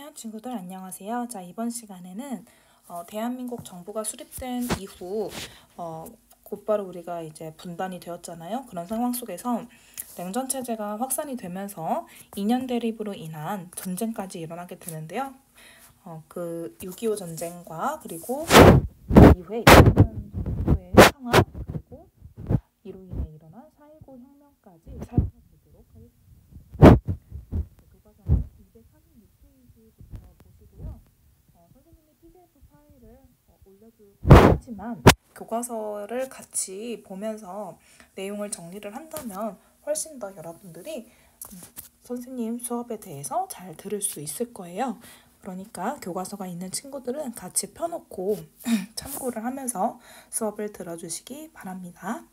3학년 친구들 안녕하세요. 자, 이번 시간에는 대한민국 정부가 수립된 이후 곧바로 우리가 이제 분단이 되었잖아요. 그런 상황 속에서 냉전 체제가 확산이 되면서 2년 대립으로 인한 전쟁까지 일어나게 되는데요. 그 6.25 전쟁과 그리고 이후에 일어난 정부의 상황 그리고 이로 인해 일어난 4.19 혁명까지 살펴보도록 하겠습니다. 교과서는 246페이지부터 보시고요. 선생님이 PDF 파일을 올려주고 하지만 교과서를 같이 보면서 내용을 정리를 한다면 훨씬 더 여러분들이 선생님 수업에 대해서 잘 들을 수 있을 거예요. 그러니까 교과서가 있는 친구들은 같이 펴놓고 참고를 하면서 수업을 들어주시기 바랍니다.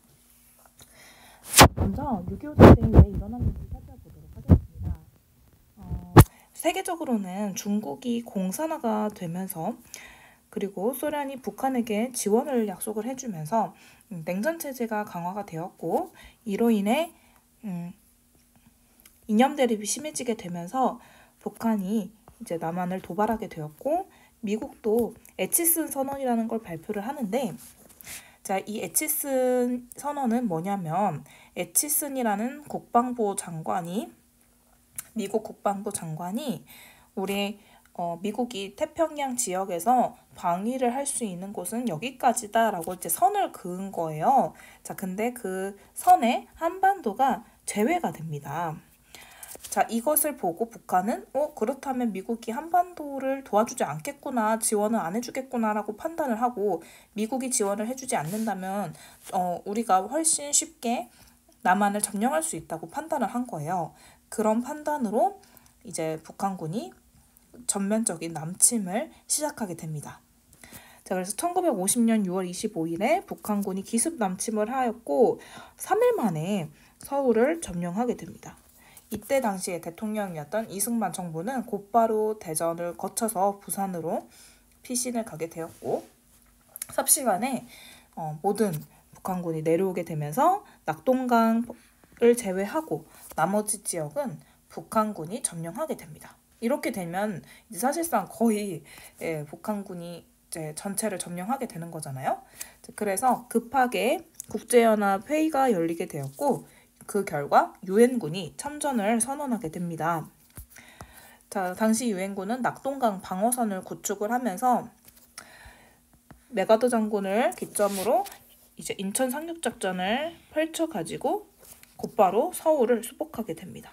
먼저 6.25 전쟁이 왜 일어났는지 살펴보도록 하겠습니다. 세계적으로는 중국이 공산화가 되면서 그리고 소련이 북한에게 지원을 약속을 해주면서 냉전 체제가 강화가 되었고 이로 인해 이념 대립이 심해지게 되면서 북한이 이제 남한을 도발하게 되었고 미국도 에치슨 선언이라는 걸 발표를 하는데 자, 이 에치슨 선언은 뭐냐면 에치슨이라는 미국 국방부 장관이 우리 미국이 태평양 지역에서 방위를 할 수 있는 곳은 여기까지다라고 이제 선을 그은 거예요. 자, 근데 그 선에 한반도가 제외가 됩니다. 자, 이것을 보고 북한은 그렇다면 미국이 한반도를 도와주지 않겠구나, 지원을 안 해주겠구나라고 판단을 하고 미국이 지원을 해주지 않는다면 우리가 훨씬 쉽게 남한을 점령할 수 있다고 판단을 한 거예요. 그런 판단으로 이제 북한군이 전면적인 남침을 시작하게 됩니다. 자, 그래서 1950년 6월 25일에 북한군이 기습 남침을 하였고 3일 만에 서울을 점령하게 됩니다. 이때 당시에 대통령이었던 이승만 정부는 곧바로 대전을 거쳐서 부산으로 피신을 가게 되었고 삽시간에 모든 북한군이 내려오게 되면서 낙동강을 제외하고 나머지 지역은 북한군이 점령하게 됩니다. 이렇게 되면 이제 사실상 거의 북한군이 이제 전체를 점령하게 되는 거잖아요. 그래서 급하게 국제연합 회의가 열리게 되었고 그 결과 유엔군이 참전을 선언하게 됩니다. 자, 당시 유엔군은 낙동강 방어선을 구축을 하면서 메가더 장군을 기점으로 이제 인천 상륙작전을 펼쳐가지고 곧바로 서울을 수복하게 됩니다.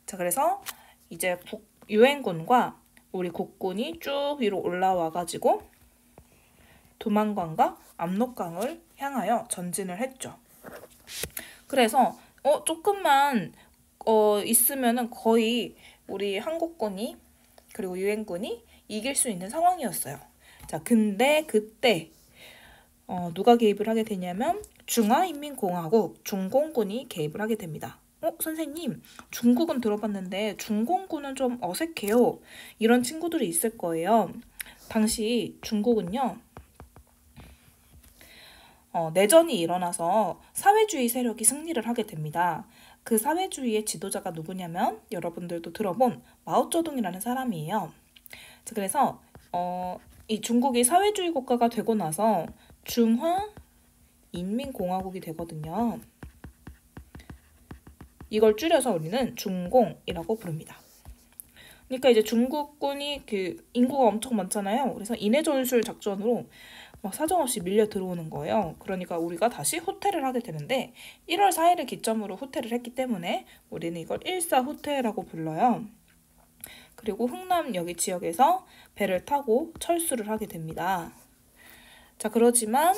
자, 그래서 이제 유엔군과 우리 국군이 쭉 위로 올라와가지고 두만강과 압록강을 향하여 전진을 했죠. 그래서 조금만 있으면은 거의 우리 한국군이 그리고 유엔군이 이길 수 있는 상황이었어요. 자, 근데 그때 누가 개입을 하게 되냐면 중화인민공화국 중공군이 개입을 하게 됩니다. 선생님, 중국은 들어봤는데 중공군은 좀 어색해요. 이런 친구들이 있을 거예요. 당시 중국은요. 내전이 일어나서 사회주의 세력이 승리를 하게 됩니다. 그 사회주의의 지도자가 누구냐면 여러분들도 들어본 마오쩌둥이라는 사람이에요. 그래서 이 중국이 사회주의 국가가 되고 나서 중화인민공화국이 되거든요. 이걸 줄여서 우리는 중공이라고 부릅니다. 그러니까 이제 중국군이 그 인구가 엄청 많잖아요. 그래서 인해전술 작전으로 막 사정없이 밀려 들어오는 거예요. 그러니까 우리가 다시 후퇴를 하게 되는데 1월 4일을 기점으로 후퇴를 했기 때문에 우리는 이걸 일사후퇴라고 불러요. 그리고 흥남 여기 지역에서 배를 타고 철수를 하게 됩니다. 자, 그러지만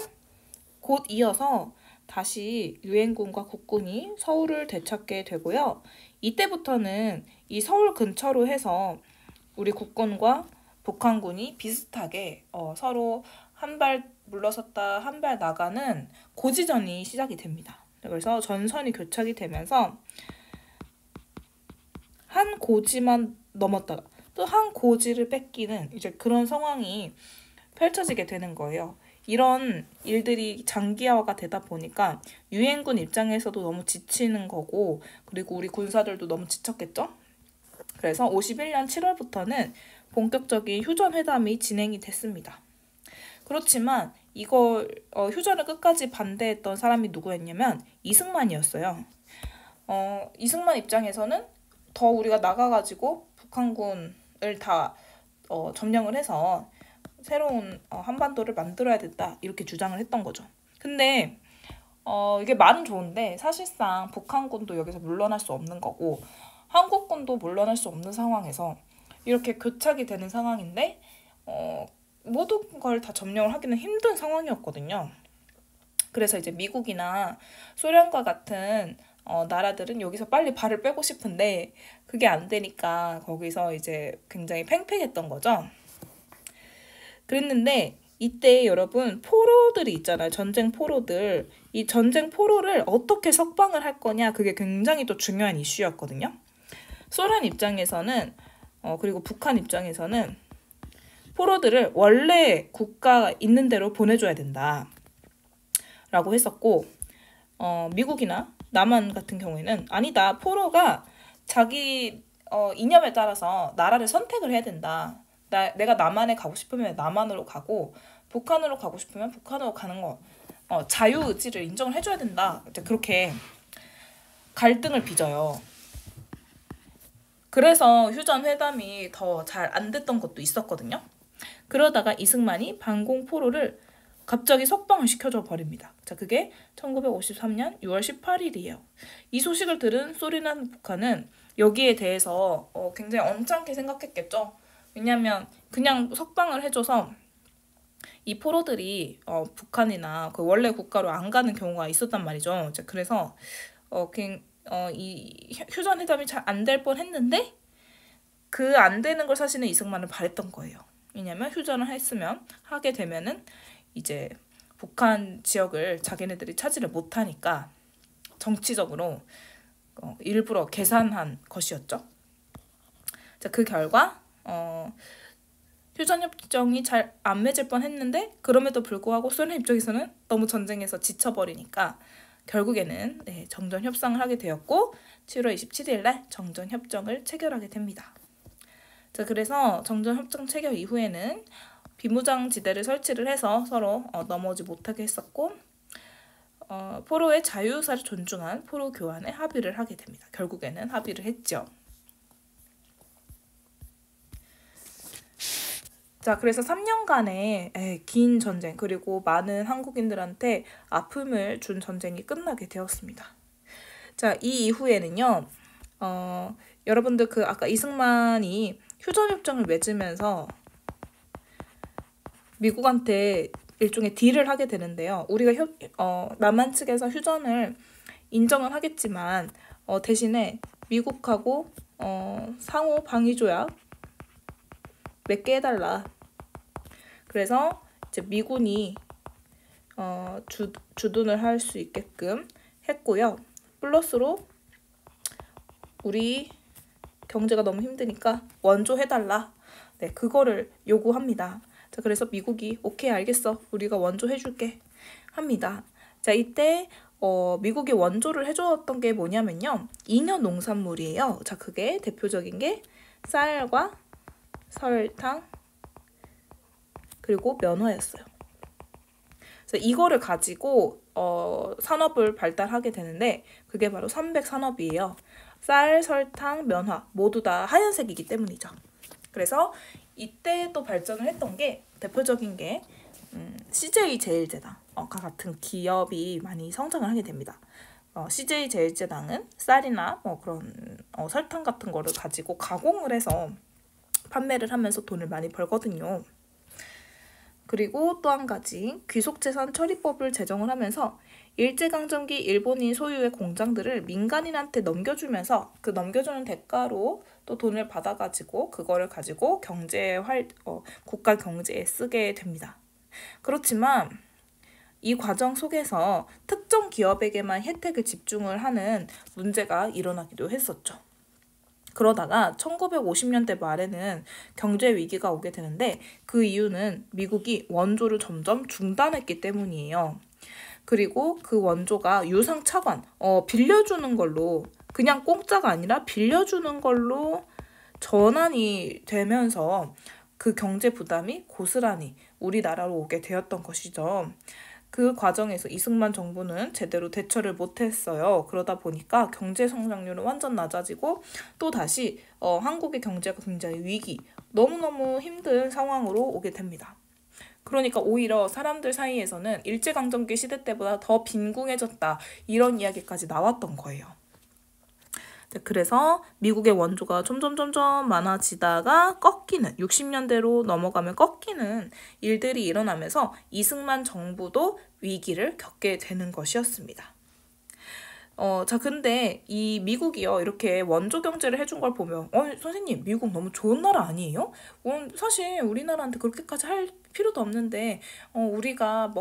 곧 이어서 다시 유엔군과 국군이 서울을 되찾게 되고요. 이때부터는 이 서울 근처로 해서 우리 국군과 북한군이 비슷하게 서로 한 발 물러섰다 한 발 나가는 고지전이 시작이 됩니다. 그래서 전선이 교착이 되면서 한 고지만 넘었다가 또 한 고지를 뺏기는 이제 그런 상황이 펼쳐지게 되는 거예요. 이런 일들이 장기화가 되다 보니까 유엔군 입장에서도 너무 지치는 거고 그리고 우리 군사들도 너무 지쳤겠죠? 그래서 51년 7월부터는 본격적인 휴전회담이 진행이 됐습니다. 그렇지만 이걸 휴전을 끝까지 반대했던 사람이 누구였냐면 이승만이었어요. 이승만 입장에서는 더 우리가 나가가지고 북한군을 다 점령을 해서 새로운 한반도를 만들어야 된다 이렇게 주장을 했던 거죠. 근데 이게 말은 좋은데 사실상 북한군도 여기서 물러날 수 없는 거고 한국군도 물러날 수 없는 상황에서 이렇게 교착이 되는 상황인데 모든 걸 다 점령을 하기는 힘든 상황이었거든요. 그래서 이제 미국이나 소련과 같은 나라들은 여기서 빨리 발을 빼고 싶은데 그게 안 되니까 거기서 이제 굉장히 팽팽했던 거죠. 그랬는데 이때 여러분 포로들이 있잖아요. 전쟁 포로들. 이 전쟁 포로를 어떻게 석방을 할 거냐 그게 굉장히 또 중요한 이슈였거든요. 소련 입장에서는 그리고 북한 입장에서는 포로들을 원래 국가 있는 대로 보내줘야 된다 라고 했었고 미국이나 남한 같은 경우에는 아니다. 포로가 자기 이념에 따라서 나라를 선택을 해야 된다. 내가 남한에 가고 싶으면 남한으로 가고 북한으로 가고 싶으면 북한으로 가는 거 자유의지를 인정을 해줘야 된다. 그렇게 갈등을 빚어요. 그래서 휴전회담이 더 잘 안 됐던 것도 있었거든요. 그러다가 이승만이 반공 포로를 갑자기 석방을 시켜줘 버립니다. 자, 그게 1953년 6월 18일이에요. 이 소식을 들은 소리나 북한은 여기에 대해서 굉장히 언짢게 생각했겠죠. 왜냐하면 그냥 석방을 해줘서 이 포로들이 북한이나 그 원래 국가로 안 가는 경우가 있었단 말이죠. 그래서 이 휴전회담이 잘 안 될 뻔했는데 그 안 되는 걸 사실은 이승만은 바랬던 거예요. 왜냐면 휴전을 하게 되면은 이제 북한 지역을 자기네들이 차지를 못하니까 정치적으로 일부러 계산한 것이었죠. 자, 그 결과 휴전협정이 잘 안 맺을 뻔했는데 그럼에도 불구하고 소련 입장에서는 너무 전쟁에서 지쳐버리니까 결국에는 정전협상을 하게 되었고 7월 27일 날 정전협정을 체결하게 됩니다. 자, 그래서 정전협정 체결 이후에는 비무장지대를 설치를 해서 서로 넘어오지 못하게 했었고 포로의 자유의사를 존중한 포로 교환에 합의를 하게 됩니다. 결국에는 합의를 했죠. 자, 그래서 3년간의 긴 전쟁 그리고 많은 한국인들한테 아픔을 준 전쟁이 끝나게 되었습니다. 자, 이 이후에는요. 여러분들 아까 이승만이 휴전협정을 맺으면서 미국한테 일종의 딜을 하게 되는데요. 우리가 남한 측에서 휴전을 인정은 하겠지만 대신에 미국하고 상호 방위 조약 맺게 해달라. 그래서 이제 미군이 주둔을 할 수 있게끔 했고요. 플러스로 우리 경제가 너무 힘드니까 원조해달라. 네, 그거를 요구합니다. 자, 그래서 미국이 오케이 알겠어. 우리가 원조해줄게 합니다. 자, 이때 미국이 원조를 해줬던 게 뭐냐면요. 잉여 농산물이에요. 자, 그게 대표적인 게 쌀과 설탕 그리고 면화였어요. 그래서 이거를 가지고 산업을 발달하게 되는데 그게 바로 삼백산업이에요. 쌀, 설탕, 면화 모두 다 하얀색이기 때문이죠. 그래서 이때 또 발전을 했던 게 대표적인 게 CJ제일제당과 같은 기업이 많이 성장을 하게 됩니다. CJ제일제당은 쌀이나 그런 설탕 같은 거를 가지고 가공을 해서 판매를 하면서 돈을 많이 벌거든요. 그리고 또 한 가지 귀속재산 처리법을 제정을 하면서 일제강점기 일본인 소유의 공장들을 민간인한테 넘겨주면서 그 넘겨주는 대가로 또 돈을 받아가지고 그거를 가지고 국가 경제에 쓰게 됩니다. 그렇지만 이 과정 속에서 특정 기업에게만 혜택을 집중을 하는 문제가 일어나기도 했었죠. 그러다가 1950년대 말에는 경제 위기가 오게 되는데 그 이유는 미국이 원조를 점점 중단했기 때문이에요. 그리고 그 원조가 유상차관, 빌려주는 걸로 그냥 공짜가 아니라 빌려주는 걸로 전환이 되면서 그 경제 부담이 고스란히 우리나라로 오게 되었던 것이죠. 그 과정에서 이승만 정부는 제대로 대처를 못했어요. 그러다 보니까 경제 성장률은 완전 낮아지고 또 다시 한국의 경제가 굉장히 위기, 너무너무 힘든 상황으로 오게 됩니다. 그러니까 오히려 사람들 사이에서는 일제강점기 시대 때보다 더 빈궁해졌다, 이런 이야기까지 나왔던 거예요. 네, 그래서 미국의 원조가 점점 많아지다가 꺾이는, 60년대로 넘어가면 꺾이는 일들이 일어나면서 이승만 정부도 위기를 겪게 되는 것이었습니다. 자, 근데 이 미국이요, 이렇게 원조 경제를 해준 걸 보면, 선생님, 미국 너무 좋은 나라 아니에요? 사실 우리나라한테 그렇게까지 할 필요도 없는데, 우리가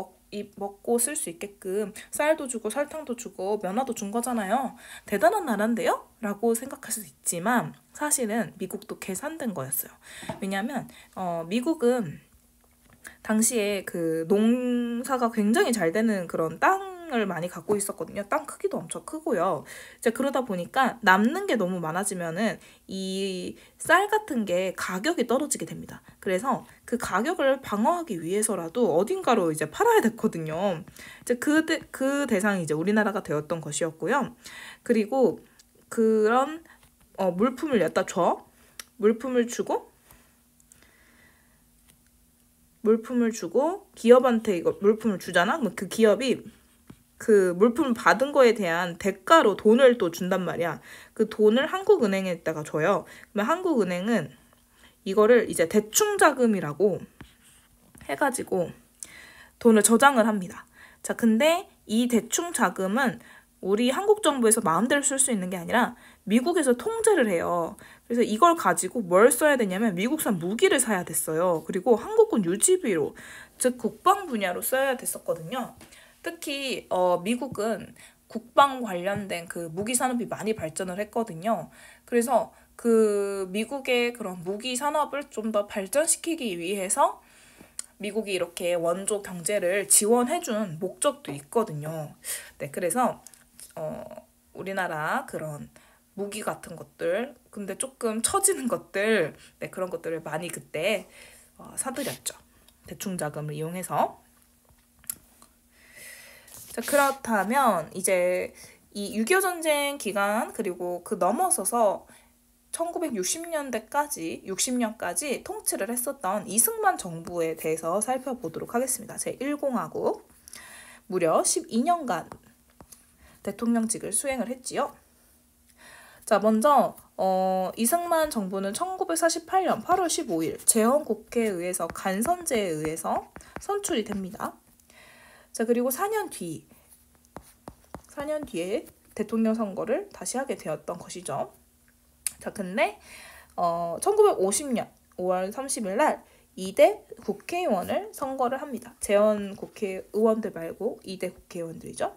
먹고 쓸 수 있게끔 쌀도 주고 설탕도 주고 면화도 준 거잖아요. 대단한 나라인데요? 라고 생각할 수 있지만, 사실은 미국도 계산된 거였어요. 왜냐면, 미국은 당시에 그 농사가 굉장히 잘 되는 그런 땅을 많이 갖고 있었거든요. 땅 크기도 엄청 크고요. 이제 그러다 보니까 남는 게 너무 많아지면은 이 쌀 같은 게 가격이 떨어지게 됩니다. 그래서 그 가격을 방어하기 위해서라도 어딘가로 이제 팔아야 됐거든요. 이제 그 대상이 이제 우리나라가 되었던 것이었고요. 그리고 그런 물품을 갖다 줘. 물품을 주고 기업한테 이거 물품을 주잖아? 그럼 그 기업이 그 물품을 받은 거에 대한 대가로 돈을 또 준단 말이야. 그 돈을 한국은행에다가 줘요. 그러면 한국은행은 이거를 이제 대충자금이라고 해가지고 돈을 저장을 합니다. 자, 근데 이 대충자금은 우리 한국 정부에서 마음대로 쓸 수 있는 게 아니라 미국에서 통제를 해요. 그래서 이걸 가지고 뭘 써야 되냐면 미국산 무기를 사야 됐어요. 그리고 한국군 유지비로, 즉 국방 분야로 써야 됐었거든요. 특히 미국은 국방 관련된 그 무기 산업이 많이 발전을 했거든요. 그래서 그 미국의 그런 무기 산업을 좀 더 발전시키기 위해서 미국이 이렇게 원조 경제를 지원해준 목적도 있거든요. 네, 그래서 우리나라 그런 무기 같은 것들, 근데 조금 처지는 것들, 네, 그런 것들을 많이 그때 사들였죠. 대충자금을 이용해서. 자, 그렇다면 이제 이 6.25 전쟁 기간, 그리고 그 넘어서서 1960년대까지, 60년까지 통치를 했었던 이승만 정부에 대해서 살펴보도록 하겠습니다. 제1공화국 무려 12년간 대통령직을 수행을 했지요. 자, 먼저 이승만 정부는 1948년 8월 15일 재헌국회에 의해서 간선제에 의해서 선출이 됩니다. 자, 그리고 4년 뒤에 대통령 선거를 다시 하게 되었던 것이죠. 자, 근데 1950년 5월 30일 날 2대 국회의원을 선거를 합니다. 재헌 국회의원들 말고 2대 국회의원들이죠.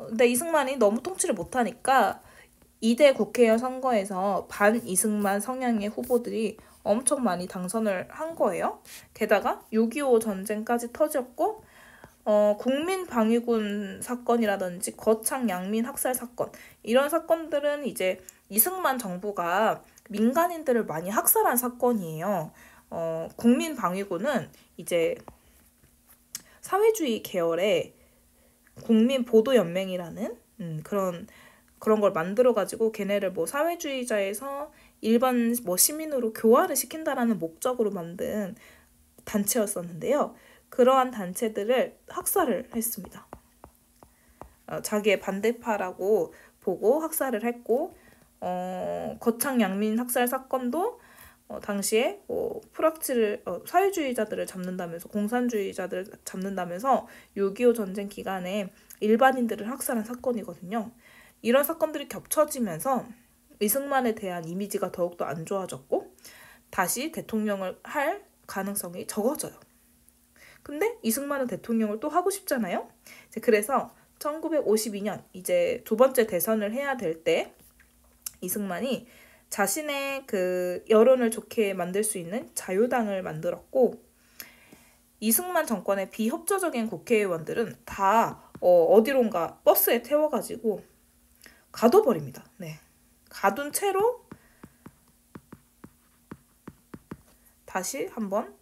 근데 이승만이 너무 통치를 못하니까 2대 국회의원 선거에서 반 이승만 성향의 후보들이 엄청 많이 당선을 한 거예요. 게다가 6.25 전쟁까지 터졌고 국민방위군 사건이라든지 거창 양민 학살 사건, 이런 사건들은 이제 이승만 정부가 민간인들을 많이 학살한 사건이에요. 국민방위군은 이제 사회주의 계열의 국민보도연맹이라는 그런 걸 만들어가지고 걔네를 뭐 사회주의자에서 일반 뭐 시민으로 교화를 시킨다라는 목적으로 만든 단체였었는데요. 그러한 단체들을 학살을 했습니다. 자기의 반대파라고 보고 학살을 했고, 거창 양민 학살 사건도 당시에 프락치를 사회주의자들을 잡는다면서, 공산주의자들을 잡는다면서 6.25 전쟁 기간에 일반인들을 학살한 사건이거든요. 이런 사건들이 겹쳐지면서 이승만에 대한 이미지가 더욱더 안 좋아졌고 다시 대통령을 할 가능성이 적어져요. 근데 이승만은 대통령을 또 하고 싶잖아요. 그래서 1952년 이제 두 번째 대선을 해야 될 때 이승만이 자신의 그 여론을 좋게 만들 수 있는 자유당을 만들었고, 이승만 정권의 비협조적인 국회의원들은 다 어디론가 버스에 태워가지고 가둬버립니다. 네. 가둔 채로 다시 한번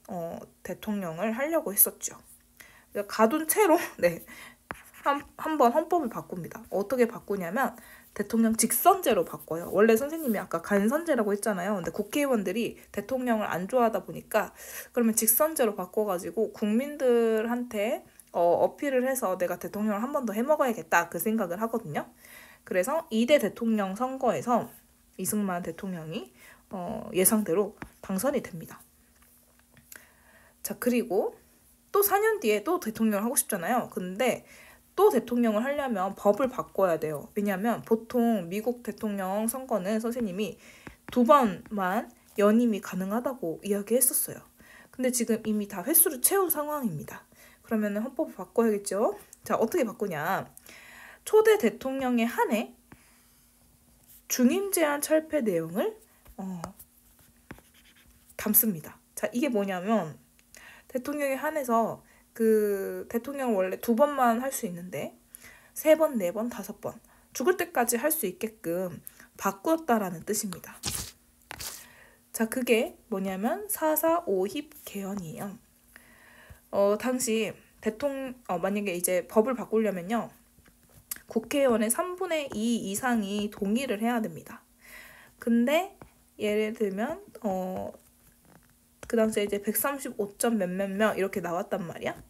대통령을 하려고 했었죠. 가둔 채로 네, 한번 헌법을 바꿉니다. 어떻게 바꾸냐면 대통령 직선제로 바꿔요. 원래 선생님이 아까 간선제라고 했잖아요. 근데 국회의원들이 대통령을 안 좋아하다 보니까 그러면 직선제로 바꿔가지고 국민들한테 어필을 해서 내가 대통령을 한 번 더 해먹어야겠다 그 생각을 하거든요. 그래서 2대 대통령 선거에서 이승만 대통령이 예상대로 당선이 됩니다. 자, 그리고 또 4년 뒤에 또 대통령을 하고 싶잖아요. 근데 또 대통령을 하려면 법을 바꿔야 돼요. 왜냐하면 보통 미국 대통령 선거는 선생님이 2번만 연임이 가능하다고 이야기했었어요. 근데 지금 이미 다 횟수를 채운 상황입니다. 그러면 헌법을 바꿔야겠죠. 자, 어떻게 바꾸냐. 초대 대통령에 한해 중임 제한 철폐 내용을 담습니다. 자, 이게 뭐냐면 대통령에 한해서 그 대통령을 원래 2번만 할 수 있는데 3번, 4번, 5번 죽을 때까지 할 수 있게끔 바꾸었다라는 뜻입니다. 자, 그게 뭐냐면 4.4.5입 개헌이에요. 당시 만약에 이제 법을 바꾸려면요. 국회의원의 3분의 2 이상이 동의를 해야 됩니다. 근데 예를 들면 그 당시에 이제 135점 몇몇 명 이렇게 나왔단 말이야.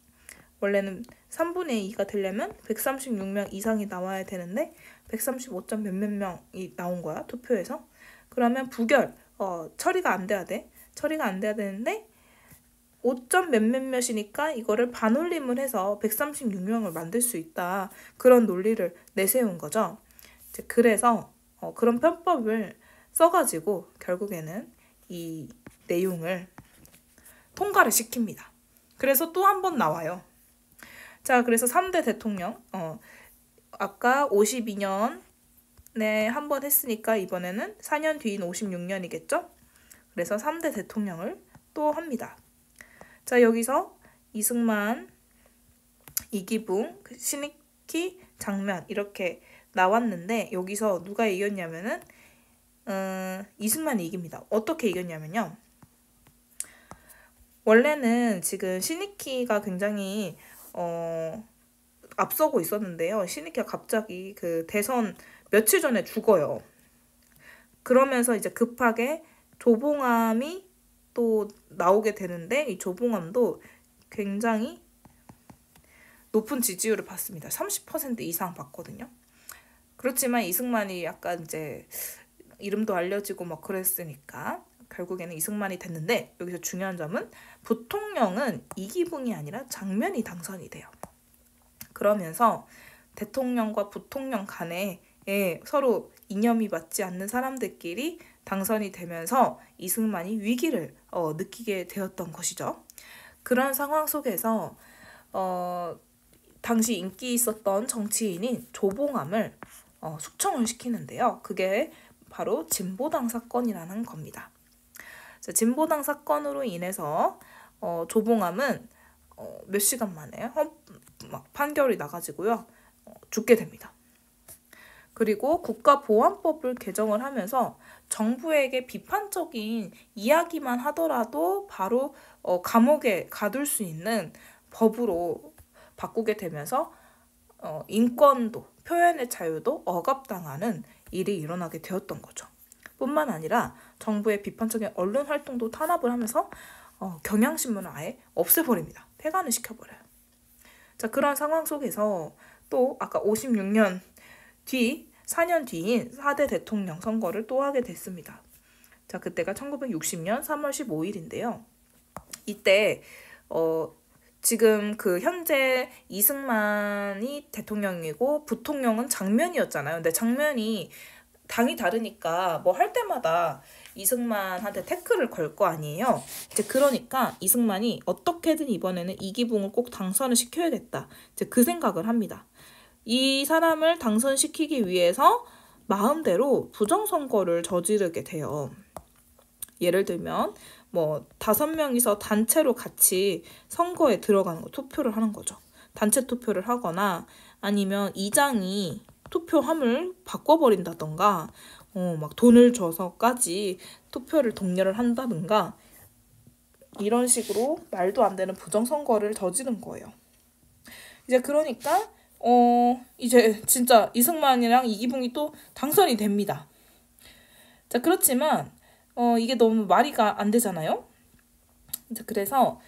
원래는 3분의 2가 되려면 136명 이상이 나와야 되는데 135점 몇몇 명이 나온 거야, 투표에서. 그러면 부결, 처리가 안 돼야 돼. 처리가 안 돼야 되는데 5점 몇몇몇이니까 이거를 반올림을 해서 136명을 만들 수 있다. 그런 논리를 내세운 거죠. 이제 그래서 그런 편법을 써가지고 결국에는 이 내용을 통과를 시킵니다. 그래서 또 한 번 나와요. 자, 그래서 3대 대통령, 아까 52년에 한 번 했으니까 이번에는 4년 뒤인 56년이겠죠? 그래서 3대 대통령을 또 합니다. 자, 여기서 이승만, 이기붕, 신익희, 장면 이렇게 나왔는데 여기서 누가 이겼냐면은 이승만이 이깁니다. 어떻게 이겼냐면요. 원래는 지금 신익희가 굉장히 앞서고 있었는데요. 신익희가 갑자기 그 대선 며칠 전에 죽어요. 그러면서 이제 급하게 조봉암이 또 나오게 되는데 이 조봉암도 굉장히 높은 지지율을 받습니다. 30% 이상 받거든요. 그렇지만 이승만이 약간 이제 이름도 알려지고 막 그랬으니까 결국에는 이승만이 됐는데 여기서 중요한 점은 부통령은 이기붕이 아니라 장면이 당선이 돼요. 그러면서 대통령과 부통령 간에 서로 이념이 맞지 않는 사람들끼리 당선이 되면서 이승만이 위기를 느끼게 되었던 것이죠. 그런 상황 속에서 당시 인기 있었던 정치인인 조봉암을 숙청을 시키는데요. 그게 바로 진보당 사건이라는 겁니다. 자, 진보당 사건으로 인해서 조봉암은 몇 시간 만에 막 판결이 나가지고요. 죽게 됩니다. 그리고 국가보안법을 개정을 하면서 정부에게 비판적인 이야기만 하더라도 바로 감옥에 가둘 수 있는 법으로 바꾸게 되면서 인권도 표현의 자유도 억압당하는 일이 일어나게 되었던 거죠. 뿐만 아니라 정부의 비판적인 언론 활동도 탄압을 하면서 경향신문을 아예 없애버립니다. 폐간을 시켜버려요. 자, 그런 상황 속에서 또 아까 56년 뒤 4년 뒤인 4대 대통령 선거를 또 하게 됐습니다. 자, 그때가 1960년 3월 15일인데요. 이때 지금 그 현재 이승만이 대통령이고 부통령은 장면이었잖아요. 근데 장면이 당이 다르니까 뭐 할 때마다 이승만한테 태클을 걸 거 아니에요. 이제 그러니까 이승만이 어떻게든 이번에는 이기붕을 꼭 당선을 시켜야겠다. 이제 그 생각을 합니다. 이 사람을 당선시키기 위해서 마음대로 부정선거를 저지르게 돼요. 예를 들면 뭐 5명이서 단체로 같이 선거에 들어가는 거, 투표를 하는 거죠. 단체 투표를 하거나 아니면 이장이 투표함을 바꿔버린다던가 막 돈을 줘서까지 투표를 독려를 한다든가 이런 식으로 말도 안 되는 부정선거를 저지른 거예요. 이제 그러니까 이제 진짜 이승만이랑 이기붕이 또 당선이 됩니다. 자, 그렇지만 이게 너무 말이가 안 되잖아요. 이제 그래서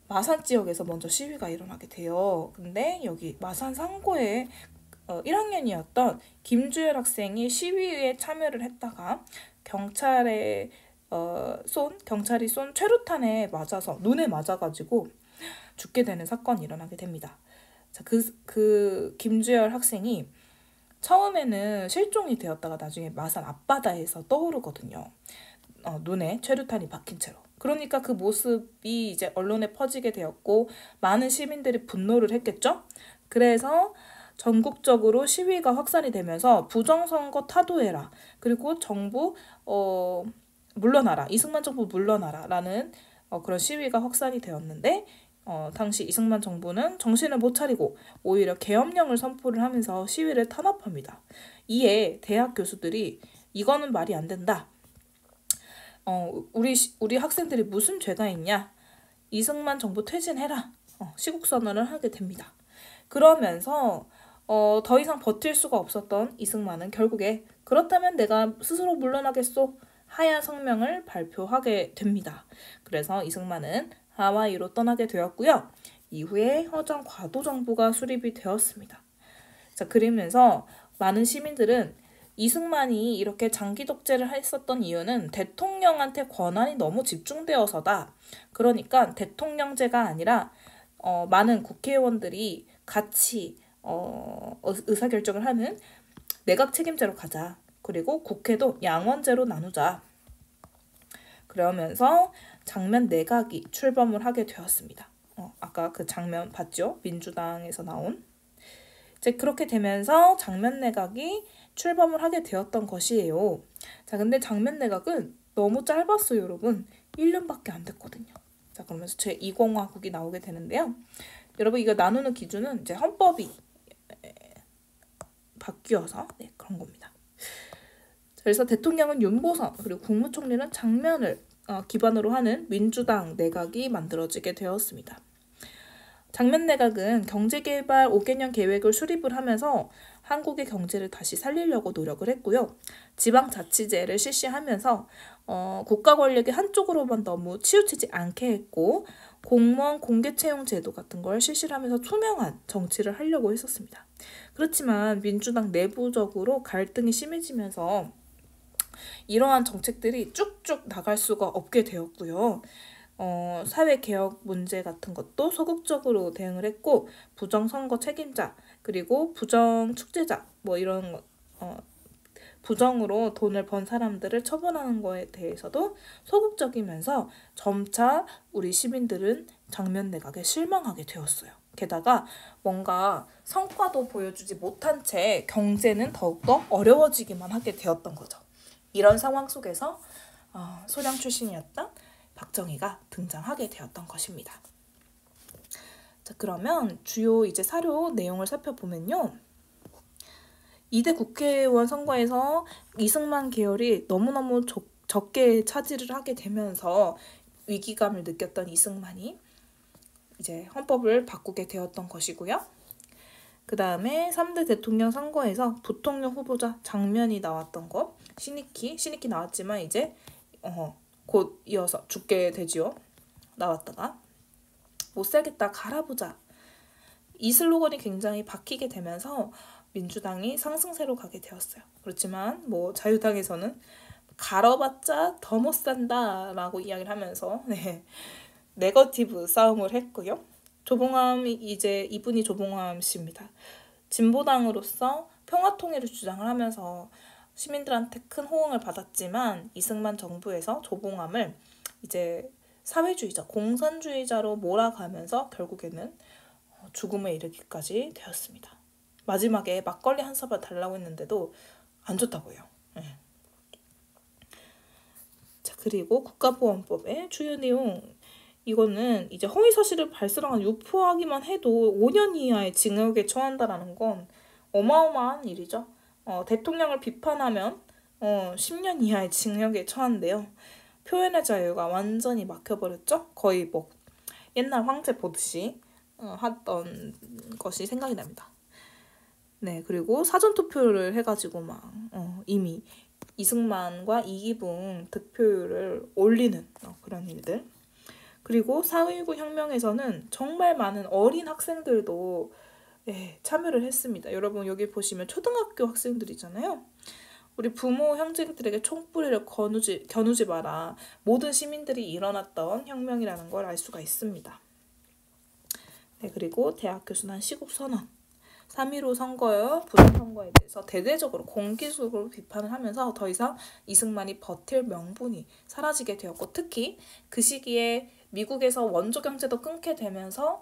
마산 지역에서 먼저 시위가 일어나게 돼요. 근데 여기 마산 상고에 1학년이었던 김주열 학생이 시위에 참여를 했다가 경찰이 쏜 최루탄에 맞아서 눈에 맞아가지고 죽게 되는 사건이 일어나게 됩니다. 자, 그 김주열 학생이 처음에는 실종이 되었다가 나중에 마산 앞바다에서 떠오르거든요. 눈에 최루탄이 박힌 채로. 그러니까 그 모습이 이제 언론에 퍼지게 되었고 많은 시민들이 분노를 했겠죠. 그래서 전국적으로 시위가 확산이 되면서 부정선거 타도해라. 그리고 정부 물러나라. 이승만 정부 물러나라. 라는 그런 시위가 확산이 되었는데 당시 이승만 정부는 정신을 못 차리고 오히려 계엄령을 선포를 하면서 시위를 탄압합니다. 이에 대학 교수들이 이거는 말이 안 된다. 우리 학생들이 무슨 죄가 있냐? 이승만 정부 퇴진해라. 시국선언을 하게 됩니다. 그러면서 더 이상 버틸 수가 없었던 이승만은 결국에 그렇다면 내가 스스로 물러나겠소 하야 성명을 발표하게 됩니다. 그래서 이승만은 하와이로 떠나게 되었고요. 이후에 허정 과도정부가 수립이 되었습니다. 자, 그러면서 많은 시민들은 이승만이 이렇게 장기 독재를 했었던 이유는 대통령한테 권한이 너무 집중되어서다. 그러니까 대통령제가 아니라 많은 국회의원들이 같이 의사결정을 하는 내각 책임제로 가자. 그리고 국회도 양원제로 나누자. 그러면서 장면 내각이 출범을 하게 되었습니다. 아까 그 장면 봤죠? 민주당에서 나온. 이제 그렇게 되면서 장면 내각이 출범을 하게 되었던 것이에요. 자, 근데 장면 내각은 너무 짧았어요, 여러분. 1년밖에 안 됐거든요. 자, 그러면서 제2공화국이 나오게 되는데요. 여러분, 이거 나누는 기준은 이제 헌법이 바뀌어서 그런 겁니다. 그래서 대통령은 윤보선 그리고 국무총리는 장면을 기반으로 하는 민주당 내각이 만들어지게 되었습니다. 장면 내각은 경제개발 5개년 계획을 수립을 하면서 한국의 경제를 다시 살리려고 노력을 했고요. 지방자치제를 실시하면서 국가 권력이 한쪽으로만 너무 치우치지 않게 했고 공무원 공개채용 제도 같은 걸 실시를 하면서 투명한 정치를 하려고 했었습니다. 그렇지만 민주당 내부적으로 갈등이 심해지면서 이러한 정책들이 쭉쭉 나갈 수가 없게 되었고요. 사회개혁 문제 같은 것도 소극적으로 대응을 했고 부정선거 책임자 그리고 부정축제자 이런 부정으로 돈을 번 사람들을 처벌하는 거에 대해서도 소극적이면서 점차 우리 시민들은 장면 내각에 실망하게 되었어요. 게다가 뭔가 성과도 보여주지 못한 채 경제는 더욱더 어려워지기만 하게 되었던 거죠. 이런 상황 속에서 소령 출신이었던 박정희가 등장하게 되었던 것입니다. 자, 그러면 주요 이제 사료 내용을 살펴보면요. 2대 국회의원 선거에서 이승만 계열이 너무너무 적게 차지를 하게 되면서 위기감을 느꼈던 이승만이 이제 헌법을 바꾸게 되었던 것이고요. 그 다음에 3대 대통령 선거에서 부통령 후보자 장면이 나왔던 거 신익희 나왔지만 이제 곧 이어서 죽게 되지요. 나왔다가 못 살겠다 갈아보자 이 슬로건이 굉장히 박히게 되면서 민주당이 상승세로 가게 되었어요. 그렇지만 자유당에서는 갈아봤자 더 못 산다 라고 이야기를 하면서 네거티브 싸움을 했고요. 이분이 조봉암 씨입니다. 진보당으로서 평화통일을 주장을 하면서 시민들한테 큰 호응을 받았지만 이승만 정부에서 조봉암을 이제 사회주의자, 공산주의자로 몰아가면서 결국에는 죽음에 이르기까지 되었습니다. 마지막에 막걸리 한 사발 달라고 했는데도 안 좋다고 해요. 자, 그리고 국가보안법의 주요 내용 이거는 이제 허위사실을 발설한 유포하기만 해도 5년 이하의 징역에 처한다라는 건 어마어마한 일이죠. 대통령을 비판하면 10년 이하의 징역에 처한데요. 표현의 자유가 완전히 막혀버렸죠. 거의 뭐 옛날 황제 보듯이 하던 것이 생각이 납니다. 네, 그리고 사전투표를 해가지고 막 이미 이승만과 이기붕 득표율을 올리는 그런 일들. 그리고 4.19 혁명에서는 정말 많은 어린 학생들도 참여를 했습니다. 여러분 여기 보시면 초등학교 학생들이잖아요. 우리 부모 형제들에게 총뿌리를 겨누지 마라. 모든 시민들이 일어났던 혁명이라는 걸 알 수가 있습니다. 네, 그리고 대학교 순환 시국선언. 3.15 선거요, 부정선거에 대해서 대대적으로 공개적으로 비판을 하면서 더 이상 이승만이 버틸 명분이 사라지게 되었고, 특히 그 시기에 미국에서 원조 경제도 끊게 되면서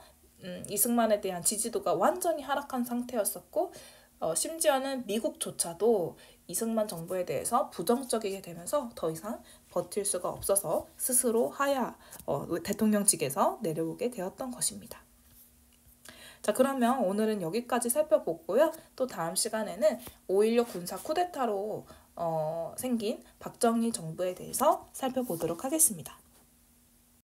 이승만에 대한 지지도가 완전히 하락한 상태였었고, 심지어는 미국조차도 이승만 정부에 대해서 부정적이게 되면서 더 이상 버틸 수가 없어서 스스로 대통령직에서 내려오게 되었던 것입니다. 자, 그러면 오늘은 여기까지 살펴보고요. 또 다음 시간에는 5.16 군사 쿠데타로 생긴 박정희 정부에 대해서 살펴보도록 하겠습니다.